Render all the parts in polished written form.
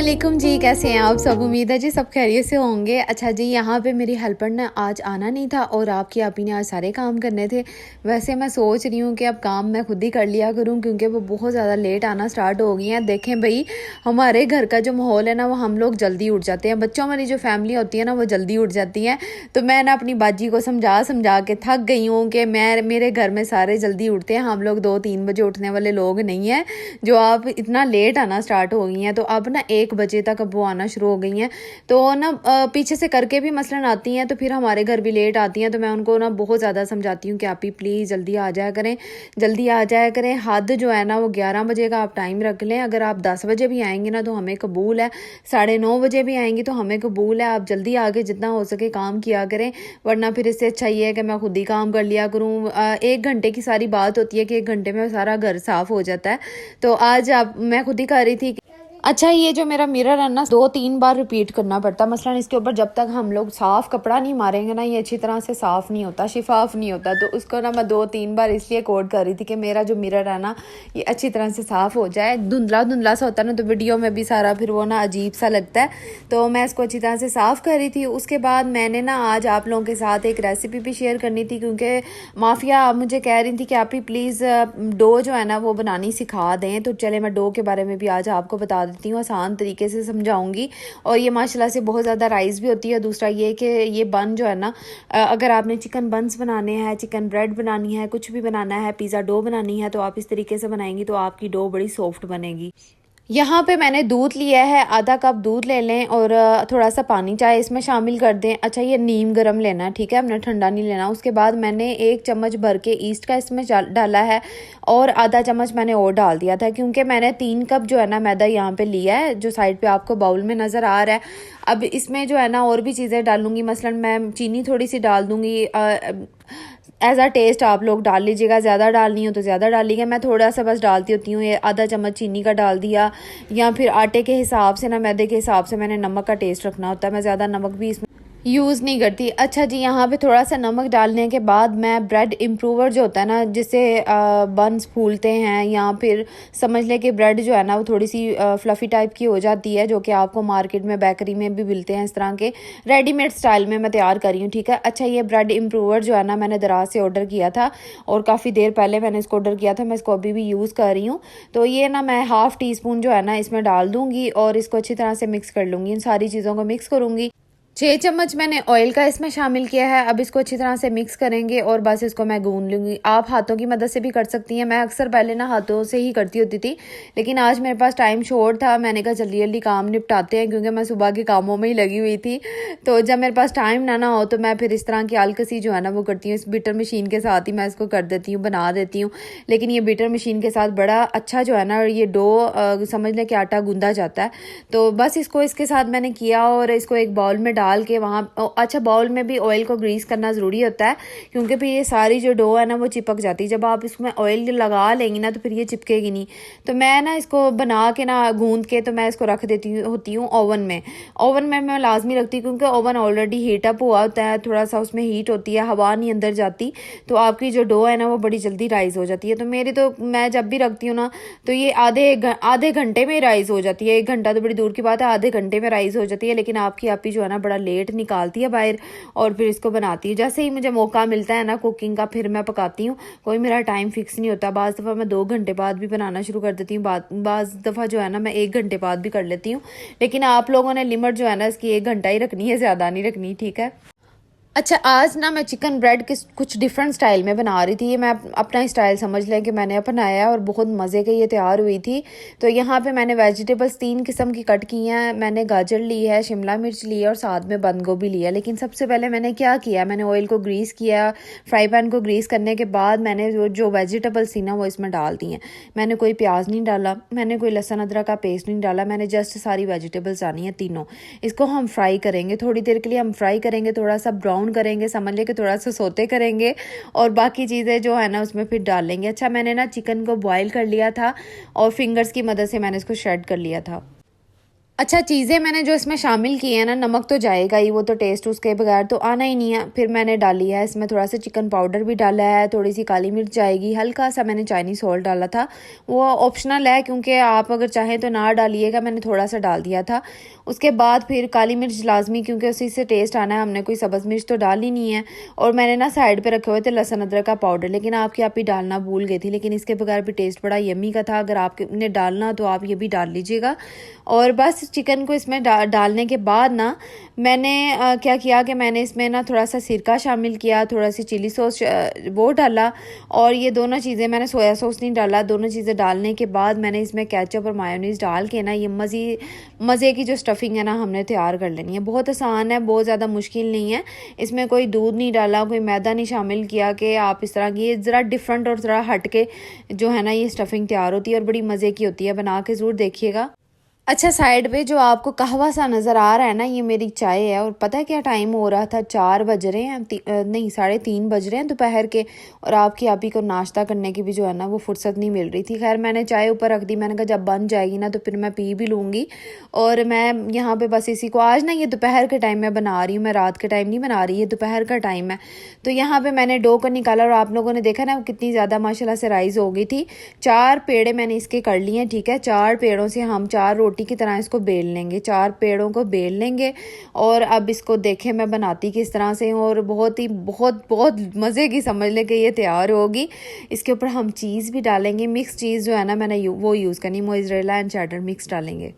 वालेकुम जी, कैसे हैं आप सब? उम्मीद है जी सब खैरियत से होंगे। अच्छा जी, यहाँ पे मेरी हेल्पर ने आज आना नहीं था और आपकी आपी ने आज सारे काम करने थे। वैसे मैं सोच रही हूँ कि अब काम मैं खुद ही कर लिया करूँ क्योंकि वो बहुत ज़्यादा लेट आना स्टार्ट हो गई हैं। देखें भई, हमारे घर का जो माहौल है ना, वो हम लोग जल्दी उठ जाते हैं। बच्चों वाली जो फैमिली होती है ना, वो जल्दी उठ जाती हैं। तो मैं ना अपनी बाजी को समझा समझा के थक गई हूँ कि मेरे घर में सारे जल्दी उठते हैं, हम लोग 2-3 बजे उठने वाले लोग नहीं हैं। जो आप इतना लेट आना स्टार्ट हो गई हैं, तो अब ना 1 बजे तक अब वो आना शुरू हो गई हैं। तो ना पीछे से करके भी मसलन आती हैं, तो फिर हमारे घर भी लेट आती हैं। तो मैं उनको ना बहुत ज़्यादा समझाती हूँ कि आप ही प्लीज़ जल्दी आ जाया करें, जल्दी आ जाया करें। हद जो है ना, वो 11 बजे का आप टाइम रख लें। अगर आप 10 बजे भी आएंगी ना तो हमें कबूल है, 9:30 बजे भी आएंगी तो हमें कबूल है। आप जल्दी आके जितना हो सके काम किया करें, वरना फिर इससे अच्छा ये है कि मैं खुद ही काम कर लिया करूँ। 1 घंटे की सारी बात होती है कि 1 घंटे में सारा घर साफ़ हो जाता है। तो आज आप मैं खुद ही कर रही थी। अच्छा, ये जो मेरा मिरर है ना, 2-3 बार रिपीट करना पड़ता। मसलन इसके ऊपर जब तक हम लोग साफ़ कपड़ा नहीं मारेंगे ना, ये अच्छी तरह से साफ़ नहीं होता, शिफाफ नहीं होता। तो उसको ना मैं 2-3 बार इसलिए कोड कर रही थी कि मेरा जो मिरर है ना, ये अच्छी तरह से साफ़ हो जाए। धुंधला धुंधला सा होता है ना, तो वीडियो में भी सारा फिर वो ना अजीब सा लगता है। तो मैं इसको अच्छी तरह से साफ़ कर रही थी। उसके बाद मैंने ना आज आप लोगों के साथ एक रेसिपी भी शेयर करनी थी, क्योंकि माफिया आप मुझे कह रही थी कि आप ही प्लीज़ डो जो है ना वो बनानी सिखा दें। तो चले मैं डो के बारे में भी आज आपको बता देती हूँ, आसान तरीके से समझाऊंगी। और ये माशाल्लाह से बहुत ज़्यादा राइस भी होती है। दूसरा ये कि ये बन जो है ना, अगर आपने चिकन बन्स बनाने हैं, चिकन ब्रेड बनानी है, कुछ भी बनाना है, पिज़्ज़ा डो बनानी है, तो आप इस तरीके से बनाएंगी तो आपकी डो बड़ी सॉफ्ट बनेगी। यहाँ पे मैंने दूध लिया है, आधा कप दूध ले लें और थोड़ा सा पानी चाहे इसमें शामिल कर दें। अच्छा, ये नीम गरम लेना है, ठीक है, हमने ठंडा नहीं लेना। उसके बाद मैंने 1 चम्मच भर के ईस्ट का इसमें डाला है और आधा चम्मच मैंने और डाल दिया था, क्योंकि मैंने 3 कप जो है ना मैदा यहाँ पे लिया है, जो साइड पे आपको बाउल में नज़र आ रहा है। अब इसमें जो है ना और भी चीज़ें डालूंगी, मसलन मैं चीनी थोड़ी सी डाल दूँगी। एज अ टेस्ट आप लोग डाल लीजिएगा, ज़्यादा डालनी हो तो ज़्यादा डालिएगा। मैं थोड़ा सा बस डालती होती हूँ, ये आधा चम्मच चीनी का डाल दिया। या फिर आटे के हिसाब से ना, मैदे के हिसाब से मैंने नमक का टेस्ट रखना होता है, मैं ज़्यादा नमक भी इसमें यूज़ नहीं करती। अच्छा जी, यहाँ पे थोड़ा सा नमक डालने के बाद मैं ब्रेड इम्प्रूवर जो होता है ना, जिससे बन्स फूलते हैं, या फिर समझ लें कि ब्रेड जो है ना वो थोड़ी सी फ्लफ़ी टाइप की हो जाती है, जो कि आपको मार्केट में बेकरी में भी मिलते हैं। इस तरह के रेडीमेड स्टाइल में मैं तैयार कर रही हूँ, ठीक है। अच्छा, ये ब्रेड इम्प्रूवर जो है ना, मैंने दराज से ऑर्डर किया था और काफ़ी देर पहले मैंने इसको ऑर्डर किया था, मैं इसको अभी भी यूज़ कर रही हूँ। तो ये ना मैं हाफ़ टी स्पून जो है ना इसमें डाल दूँगी और इसको अच्छी तरह से मिक्स कर लूँगी। इन सारी चीज़ों को मिक्स करूँगी। 6 चम्मच मैंने ऑयल का इसमें शामिल किया है। अब इसको अच्छी तरह से मिक्स करेंगे और बस इसको मैं गूंद लूँगी। आप हाथों की मदद से भी कर सकती हैं, मैं अक्सर पहले ना हाथों से ही करती होती थी, लेकिन आज मेरे पास टाइम शॉर्ट था। मैंने कहा जल्दी जल्दी काम निपटाते हैं, क्योंकि मैं सुबह के कामों में ही लगी हुई थी। तो जब मेरे पास टाइम ना हो तो मैं फिर इस तरह की आलकसी जो है ना वो करती हूँ। इस बीटर मशीन के साथ ही मैं इसको कर देती हूँ, बना देती हूँ। लेकिन ये बीटर मशीन के साथ बड़ा अच्छा जो है ना, ये डो समझ लें कि आटा गूंदा जाता है। तो बस इसको इसके साथ मैंने किया और इसको एक बाउल में डाल के वहाँ, अच्छा, बाउल में भी ऑयल को ग्रीस करना ज़रूरी होता है, क्योंकि फिर ये सारी जो डो है ना वो चिपक जाती है। जब आप इसमें ऑयल लगा लेंगी ना तो फिर ये चिपकेगी नहीं। तो मैं ना इसको बना के ना गूंद के तो मैं इसको रख देती होती हूँ ओवन में। ओवन में मैं लाजमी रखती हूँ, क्योंकि ओवन ऑलरेडी हीट अप हुआ होता है, थोड़ा सा उसमें हीट होती है, हवा नहीं अंदर जाती, तो आपकी जो डो है ना वो बड़ी जल्दी राइज़ हो जाती है। तो मेरी तो मैं जब भी रखती हूँ ना तो ये आधे घंटे में राइज़ हो जाती है। 1 घंटा तो बड़ी दूर की बात है, आधे घंटे में राइज़ हो जाती है। लेकिन आपकी आपी जो है ना बड़ा लेट निकालती है बाहर और फिर इसको बनाती हूँ। जैसे ही मुझे मौका मिलता है ना कुकिंग का, फिर मैं पकाती हूँ। कोई मेरा टाइम फिक्स नहीं होता। बाज़ दफ़ा मैं 2 घंटे बाद भी बनाना शुरू कर देती हूँ, बाज़ दफ़ा जो है ना मैं 1 घंटे बाद भी कर लेती हूँ। लेकिन आप लोगों ने लिमिट जो है ना इसकी 1 घंटा ही रखनी है, ज़्यादा नहीं रखनी, ठीक है। अच्छा, आज ना मैं चिकन ब्रेड कुछ डिफरेंट स्टाइल में बना रही थी। ये मैं अपना स्टाइल समझ लें कि मैंने अपनाया और बहुत मज़े के ये तैयार हुई थी। तो यहाँ पे मैंने वेजिटेबल्स 3 किस्म की कट की हैं। मैंने गाजर ली है, शिमला मिर्च ली है और साथ में बंद गोभी लिया। लेकिन सबसे पहले मैंने क्या किया, मैंने ऑयल को ग्रीस किया। फ्राई पैन को ग्रीस करने के बाद मैंने जो वेजिटेबल्स थी ना वो इसमें डाल दी हैं। मैंने कोई प्याज नहीं डाला, मैंने कोई लहसुन अदरक का पेस्ट नहीं डाला, मैंने जस्ट सारी वेजिटेबल्स डाली हैं तीनों। इसको हम फ्राई करेंगे, थोड़ी देर के लिए हम फ्राई करेंगे, थोड़ा सा ब्राउन करेंगे, समझ ले कि थोड़ा सा सोते करेंगे और बाकी चीज़ें जो है ना उसमें फिर डाल लेंगे। अच्छा, मैंने ना चिकन को बॉईल कर लिया था और फिंगर्स की मदद से मैंने इसको श्रेड कर लिया था। अच्छा, चीज़ें मैंने जो इसमें शामिल की हैं ना, नमक तो जाएगा ही, वो तो टेस्ट उसके बगैर तो आना ही नहीं है। फिर मैंने डाली है इसमें थोड़ा सा चिकन पाउडर भी डाला है, थोड़ी सी काली मिर्च जाएगी, हल्का सा मैंने चाइनीज़ सॉल्ट डाला था, वो ऑप्शनल है क्योंकि आप अगर चाहें तो ना डालिएगा, मैंने थोड़ा सा डाल दिया था। उसके बाद फिर काली मिर्च लाजमी, क्योंकि उसी से टेस्ट आना है, हमने कोई सब्ज़ मिर्च तो डाली नहीं है। और मैंने ना साइड पर रखे हुए थे लहसुन अदरक का पाउडर, लेकिन आपकी आप ही डालना भूल गई थी, लेकिन इसके बगैर भी टेस्ट बड़ा यम्मी का था। अगर आपने डालना तो आप ये भी डाल लीजिएगा। और बस चिकन को इसमें डालने के बाद ना मैंने क्या किया कि मैंने इसमें ना थोड़ा सा सिरका शामिल किया, थोड़ा सी चिली सॉस वो डाला, और ये दोनों चीज़ें, मैंने सोया सॉस नहीं डाला। दोनों चीज़ें डालने के बाद मैंने इसमें केचप और मायोनीज़ डाल के ना ये मज़े की जो स्टफ़िंग है ना हमने तैयार कर लेनी है। बहुत आसान है, बहुत ज़्यादा मुश्किल नहीं है। इसमें कोई दूध नहीं डाला, कोई मैदा नहीं शामिल किया कि आप इस तरह की, ज़रा डिफरेंट और ज़रा हट के जो है ना ये स्टफ़िंग तैयार होती है और बड़ी मज़े की होती है। बना के ज़रूर देखिएगा। अच्छा, साइड पे जो आपको कहवा सा नज़र आ रहा है ना, ये मेरी चाय है। और पता है क्या टाइम हो रहा था, 4 बज रहे हैं, नहीं 3:30 बज रहे हैं दोपहर के। और आपकी आप ही को नाश्ता करने की भी जो है ना वो फुर्सत नहीं मिल रही थी। खैर मैंने चाय ऊपर रख दी, मैंने कहा जब बन जाएगी ना तो फिर मैं पी भी लूँगी। और मैं यहाँ पे बस इसी को, आज ना ये दोपहर के टाइम में बना रही हूँ, मैं रात के टाइम नहीं बना रही, ये दोपहर का टाइम है। तो यहाँ पर मैंने डो को निकाला और आप लोगों ने देखा ना कितनी ज़्यादा माशाल्लाह से राइस हो गई थी। 4 पेड़े मैंने इसके कर लिए हैं, ठीक है। 4 पेड़ों से हम 4 रोटी की तरह इसको बेल लेंगे, 4 पेड़ों को बेल लेंगे। और अब इसको देखें मैं बनाती किस तरह से हूँ, और बहुत ही बहुत मज़े की समझ लें कि ये तैयार होगी। इसके ऊपर हम चीज़ भी डालेंगे, मिक्स चीज़ जो है ना मैंने वो यूज़ करनी, मोज़रेला एंड चेडर मिक्स डालेंगे।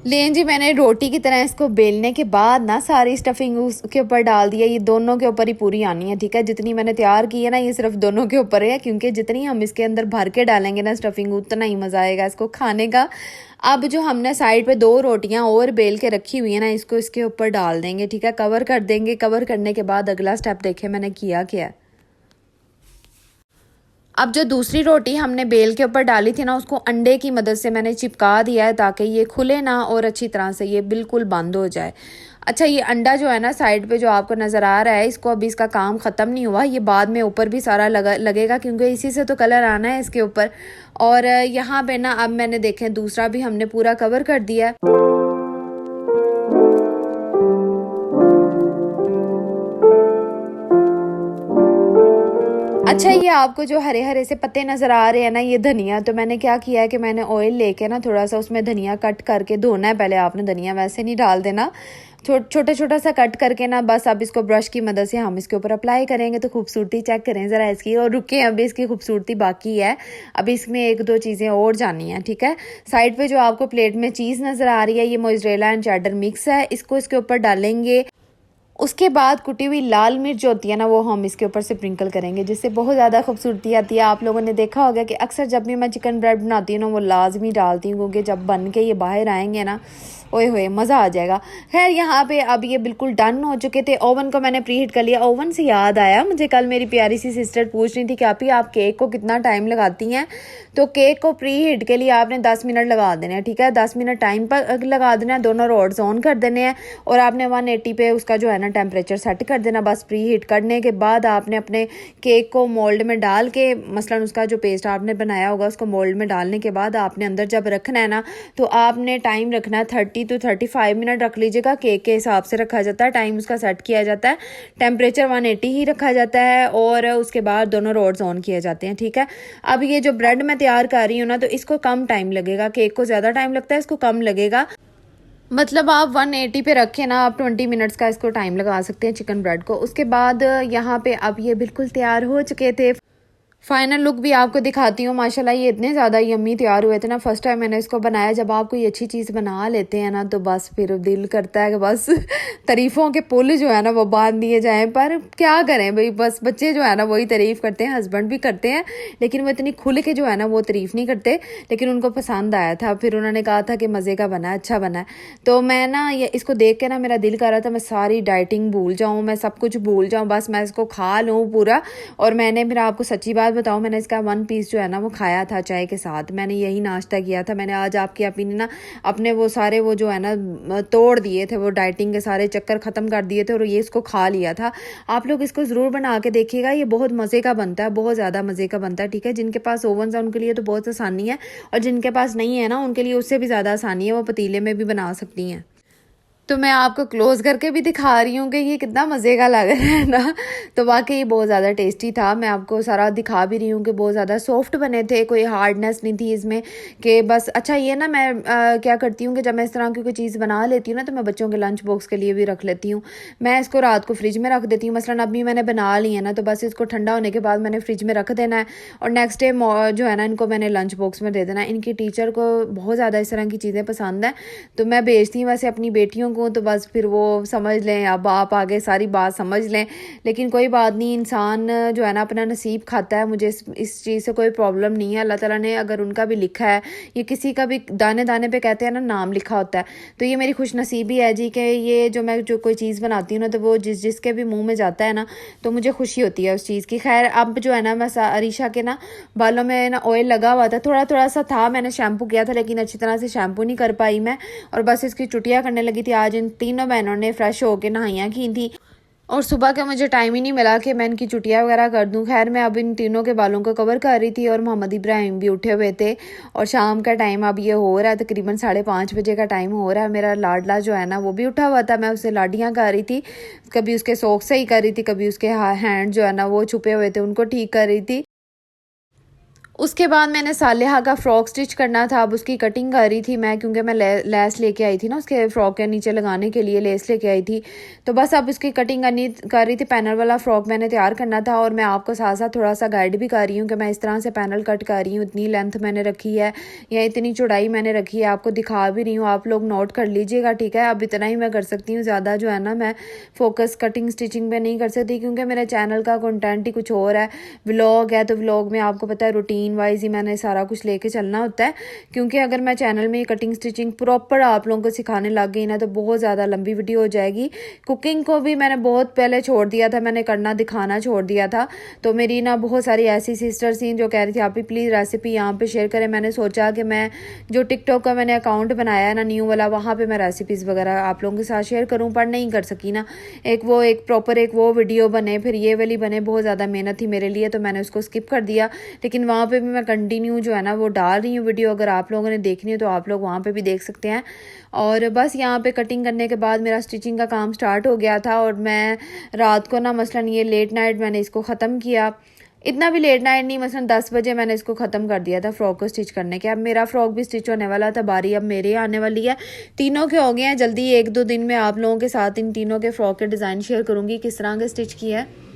लें जी, मैंने रोटी की तरह इसको बेलने के बाद ना सारी स्टफिंग उसके ऊपर डाल दिया। ये दोनों के ऊपर ही पूरी आनी है, ठीक है। जितनी मैंने तैयार की है ना ये सिर्फ दोनों के ऊपर है, क्योंकि जितनी हम इसके अंदर भर के डालेंगे ना स्टफिंग, उतना ही मज़ा आएगा इसको खाने का। अब जो हमने साइड पे 2 रोटियां और बेल के रखी हुई है ना, इसको इसके ऊपर डाल देंगे, ठीक है। कवर कर देंगे। कवर करने के बाद अगला स्टेप देखें मैंने किया क्या है। अब जो दूसरी रोटी हमने बेल के ऊपर डाली थी ना, उसको अंडे की मदद से मैंने चिपका दिया है ताकि ये खुले ना और अच्छी तरह से ये बिल्कुल बंद हो जाए। अच्छा, ये अंडा जो है ना साइड पे जो आपको नज़र आ रहा है, इसको अभी इसका काम ख़त्म नहीं हुआ, ये बाद में ऊपर भी सारा लगेगा, क्योंकि इसी से तो कलर आना है इसके ऊपर। और यहाँ पे ना अब मैंने देखें दूसरा भी हमने पूरा कवर कर दिया है। अच्छा, ये आपको जो हरे हरे से पत्ते नज़र आ रहे हैं ना, ये धनिया, तो मैंने क्या किया है कि मैंने ऑयल लेके ना थोड़ा सा उसमें धनिया कट करके, धोना है पहले आपने धनिया, वैसे नहीं डाल देना। छोटा छोटा सा कट करके ना बस अब इसको ब्रश की मदद से हम इसके ऊपर अप्लाई करेंगे। तो खूबसूरती चेक करें ज़रा इसकी, और रुकें, अभी इसकी खूबसूरती बाकी है। अभी इसमें 1-2 चीज़ें और जानी हैं, ठीक है। साइड पे जो आपको प्लेट में चीज़ नज़र आ रही है, ये मोज़रेला एंड चेडर मिक्स है, इसको इसके ऊपर डालेंगे। उसके बाद कुटी हुई लाल मिर्च जो होती है ना, वो हम इसके ऊपर से स्प्रिंकल करेंगे, जिससे बहुत ज़्यादा खूबसूरती आती है। आप लोगों ने देखा होगा कि अक्सर जब भी मैं चिकन ब्रेड बनाती हूँ ना, वो लाजमी डालती हूँ, क्योंकि जब बन के ये बाहर आएंगे ना, ओए होए मज़ा आ जाएगा। खैर यहाँ पे अब ये बिल्कुल डन हो चुके थे। ओवन को मैंने प्री हीट कर लिया। ओवन से याद आया, मुझे कल मेरी प्यारी सी सिस्टर पूछ रही थी कि आप केक को कितना टाइम लगाती हैं। तो केक को प्री हीट के लिए आपने 10 मिनट लगा देने हैं, ठीक है। 10 मिनट टाइम पर लगा देना है, दोनों रोड्स ऑन कर देने हैं, और आपने 180 पे उसका जो है ना टेम्परेचर सेट कर देना। बस प्री हीट करने के बाद आपने अपने केक को मोल्ड में डाल के, मसलन उसका जो पेस्ट आपने बनाया होगा उसको मोल्ड में डालने के बाद आपने अंदर जब रखना है ना, तो आपने टाइम रखना है 30 to 35 मिनट रख लीजिएगा। केक के हिसाब से रखा जाता है, टाइम उसका सेट किया जाता है, टेम्परेचर 180 ही रखा जाता है, और उसके बाद दोनों रोड्स ऑन किए जाते हैं, ठीक है। अब ये जो ब्रेड मैं तैयार कर रही हूँ ना, तो इसको कम टाइम लगेगा, केक को ज़्यादा टाइम लगता है, इसको कम लगेगा। मतलब आप 180 पे रखें ना, आप 20 मिनट्स का इसको टाइम लगा सकते हैं चिकन ब्रेड को। उसके बाद यहाँ पे अब ये बिल्कुल तैयार हो चुके थे। फाइनल लुक भी आपको दिखाती हूँ। माशाल्लाह ये इतने ज़्यादा यम्मी तैयार हुए थे ना, फर्स्ट टाइम मैंने इसको बनाया। जब आप कोई अच्छी चीज़ बना लेते हैं ना, तो बस फिर दिल करता है कि बस तारीफ़ों के पुल जो है ना वो बांध दिए जाएं। पर क्या करें भाई, बस बच्चे जो है ना वही तारीफ़ करते हैं, हस्बैंड भी करते हैं, लेकिन वो इतनी खुल के जो है ना वो तारीफ़ नहीं करते। लेकिन उनको पसंद आया था, फिर उन्होंने कहा था कि मज़े का बना है, अच्छा बना है। तो मैं ना ये इसको देख के ना मेरा दिल कर रहा था मैं सारी डाइटिंग भूल जाऊँ, मैं सब कुछ भूल जाऊँ, बस मैं इसको खा लूँ पूरा। और मैंने फिर आपको सच्ची बात बात बताऊँ, मैंने इसका 1 पीस जो है ना वो खाया था चाय के साथ। मैंने यही नाश्ता किया था। मैंने आज आपकी आपी ने ना अपने वो सारे वो जो है ना तोड़ दिए थे, वो डाइटिंग के सारे चक्कर ख़त्म कर दिए थे और ये इसको खा लिया था। आप लोग इसको ज़रूर बना के देखिएगा, ये बहुत मज़े का बनता है, बहुत ज़्यादा मज़े का बनता है। ठीक है, जिनके पास ओवन है उनके लिए तो बहुत आसानी है, और जिनके पास नहीं है ना उनके लिए उससे भी ज़्यादा आसानी है, वो पतीले में भी बना सकती हैं। तो मैं आपको क्लोज़ करके भी दिखा रही हूँ कि ये कितना मज़े का लग रहा है ना। तो वाक़ई ये बहुत ज़्यादा टेस्टी था। मैं आपको सारा दिखा भी रही हूँ कि बहुत ज़्यादा सॉफ्ट बने थे, कोई हार्डनेस नहीं थी इसमें कि बस। अच्छा ये ना मैं क्या करती हूँ कि जब मैं इस तरह की कोई चीज़ बना लेती हूँ ना, तो मैं बच्चों के लंच बॉक्स के लिए भी रख लेती हूँ। मैं इसको रात को फ्रिज में रख देती हूँ। मसलन अभी मैंने बना ली है ना, तो बस इसको ठंडा होने के बाद मैंने फ्रिज में रख देना है, और नेक्स्ट डे जो है ना इनको मैंने लंच बॉक्स में दे देना है। इनकी टीचर को बहुत ज़्यादा इस तरह की चीज़ें पसंद हैं, तो मैं भेजती हूँ वैसे अपनी बेटियों को, तो बस फिर वो समझ लें। अब आप आगे सारी बात समझ लें, लेकिन कोई बात नहीं, इंसान जो है ना अपना नसीब खाता है। मुझे इस चीज़ से कोई प्रॉब्लम नहीं है। अल्लाह ताला ने अगर उनका भी लिखा है, ये किसी का भी दाने दाने पे कहते हैं ना नाम लिखा होता है, तो ये मेरी खुशनसीबी है जी कि ये जो कोई चीज़ बनाती हूँ ना, तो वो जिसके भी मुँह में जाता है ना, तो मुझे खुशी होती है उस चीज़ की। खैर अब जो है ना मैं अरीशा के ना बालों में ना ऑयल लगा हुआ था, थोड़ा थोड़ा सा था, मैंने शैम्पू किया था, लेकिन अच्छी तरह से शैम्पू नहीं कर पाई मैं, और बस इसकी चुटियाँ करने लगी थी। आज इन तीनों बहनों ने फ्रेश होकर नहाइयाँ की थी, और सुबह का मुझे टाइम ही नहीं मिला कि मैं इनकी चुटियाँ वगैरह कर दूं। खैर मैं अब इन तीनों के बालों को कवर कर रही थी, और मोहम्मद इब्राहिम भी उठे हुए थे, और शाम का टाइम अब ये हो रहा है, तकरीबन 5:30 बजे का टाइम हो रहा है। मेरा लाडला जो है ना वो भी उठा हुआ था, मैं उससे लाडियाँ कर रही थी, कभी उसके सोख से ही कर रही थी, कभी उसके हैंड जो है ना वो छुपे हुए थे उनको ठीक कर रही थी। उसके बाद मैंने सालेहा का फ़्रॉक स्टिच करना था, अब उसकी कटिंग कर रही थी मैं, क्योंकि मैं लेस लेके आई थी ना उसके फ़्रॉक के नीचे लगाने के लिए लेस लेके आई थी, तो बस अब उसकी कटिंग कर रही थी। पैनल वाला फ़्रॉक मैंने तैयार करना था, और मैं आपको साथ साथ थोड़ा सा गाइड भी कर रही हूँ कि मैं इस तरह से पैनल कट कर रही हूँ, इतनी लेंथ मैंने रखी है या इतनी चौड़ाई मैंने रखी है, आपको दिखा भी रही हूँ, आप लोग नोट कर लीजिएगा। ठीक है, अब इतना ही मैं कर सकती हूँ, ज़्यादा जो है ना मैं फ़ोकस कटिंग स्टिचिंग पे नहीं कर सकती, क्योंकि मेरे चैनल का कंटेंट ही कुछ और है। व्लॉग है तो व्लॉग में आपको पता है रूटीन वाइज ही मैंने सारा कुछ लेके चलना होता है, क्योंकि अगर मैं चैनल में कटिंग स्टिचिंग प्रॉपर आप लोगों को सिखाने लग गई ना, तो बहुत ज़्यादा लंबी वीडियो हो जाएगी। कुकिंग को भी मैंने बहुत पहले छोड़ दिया था, मैंने करना दिखाना छोड़ दिया था। तो मेरी ना बहुत सारी ऐसी सिस्टर्स थी जो कह रही थी आप ही प्लीज़ रेसिपी यहाँ पे शेयर करें। मैंने सोचा कि मैं जो टिकटॉक का मैंने अकाउंट बनाया है ना न्यू वाला, वहाँ पर मैं रेसिपीज़ वगैरह आप लोगों के साथ शेयर करूँ, पर नहीं कर सकी ना। एक प्रॉपर वो वीडियो बने, फिर ये वाली बने, बहुत ज़्यादा मेहनत थी मेरे लिए, तो मैंने उसको स्किप कर दिया। लेकिन वहाँ पे भी मैं कंटिन्यू जो है ना वो डाल रही हूँ वीडियो, अगर आप लोगों ने देखनी है तो आप लोग वहाँ पे भी देख सकते हैं। और बस यहाँ पे कटिंग करने के बाद मेरा स्टिचिंग का काम स्टार्ट हो गया था, और मैं रात को ना मसलन ये लेट नाइट मैंने इसको ख़त्म किया। इतना भी लेट नाइट नहीं, मसलन 10 बजे मैंने इसको ख़त्म कर दिया था फ़्रॉक को स्टिच करने के। अब मेरा फ़्रॉक भी स्टिच होने वाला था, बारी अब मेरे आने वाली है। तीनों के हो गए हैं, जल्दी 1-2 दिन में आप लोगों के साथ इन तीनों के फ़्रॉक के डिज़ाइन शेयर करूँगी किस तरह के स्टिच किया है।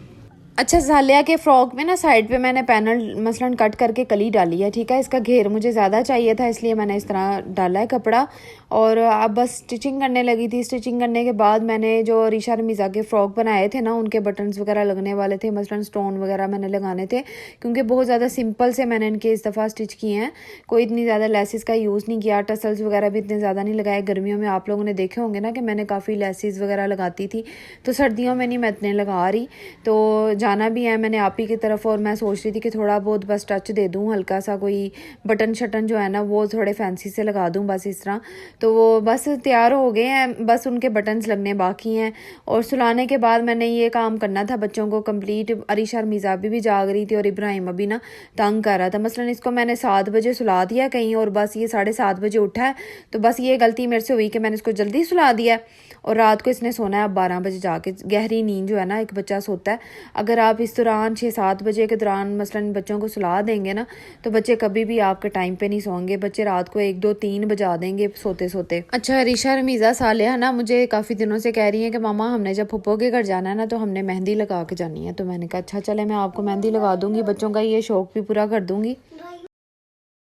अच्छा, सालिया के फ़्रॉक में ना साइड पे मैंने पैनल मसलन कट करके कली डाली है। ठीक है, इसका घेर मुझे ज़्यादा चाहिए था, इसलिए मैंने इस तरह डाला है कपड़ा, और अब बस स्टिचिंग करने लगी थी। स्टिचिंग करने के बाद मैंने जो रीशा रमीज़ा के फ़्रॉक बनाए थे ना, उनके बटन्स वगैरह लगने वाले थे, मसलन स्टोन वगैरह मैंने लगाने थे, क्योंकि बहुत ज़्यादा सिंपल से मैंने इनके इस दफ़ा स्टिच किए हैं। कोई इतनी ज़्यादा लेसिस का यूज़ नहीं किया, टसल्स वगैरह भी इतने ज़्यादा नहीं लगाए। गर्मियों में आप लोगों ने देखे होंगे ना कि मैंने काफ़ी लेसिस वगैरह लगाती थी, तो सर्दियों में नहीं मैं इतने लगा रही। तो जाना भी है मैंने आप ही की तरफ, और मैं सोच रही थी कि थोड़ा बहुत बस टच दे दूँ, हल्का सा कोई बटन शटन जो है ना वो थोड़े फैंसी से लगा दूँ बस इस तरह। तो वो बस तैयार हो गए हैं, बस उनके बटन्स लगने बाकी हैं। और सुलाने के बाद मैंने ये काम करना था बच्चों को कंप्लीट। अरीशा रमीज़ा भी जाग रही थी, और इब्राहिम अभी ना तंग कर रहा था। मसलन इसको मैंने 7 बजे सुला दिया कहीं, और बस ये 7:30 बजे उठा है। तो बस ये गलती मेरे से हुई कि मैंने इसको जल्दी सुला दिया, और रात को इसने सोना है अब 12 बजे जाके। गहरी नींद जो है ना एक बच्चा सोता है, अगर आप इस दौरान 6-7 बजे के दौरान मसलन बच्चों को सुला देंगे ना, तो बच्चे कभी भी आपके टाइम पे नहीं सोएंगे। बच्चे रात को 1-2-3 बजा देंगे सोते सोते। अच्छा, रीशा रमीज़ा सालेहा ना मुझे काफ़ी दिनों से कह रही हैं कि मामा हमने जब फुप्पो के घर जाना है ना, तो हमने मेहंदी लगा के जानी है। तो मैंने कहा अच्छा चले मैं आपको मेहंदी लगा दूंगी, बच्चों का ये शौक भी पूरा कर दूंगी।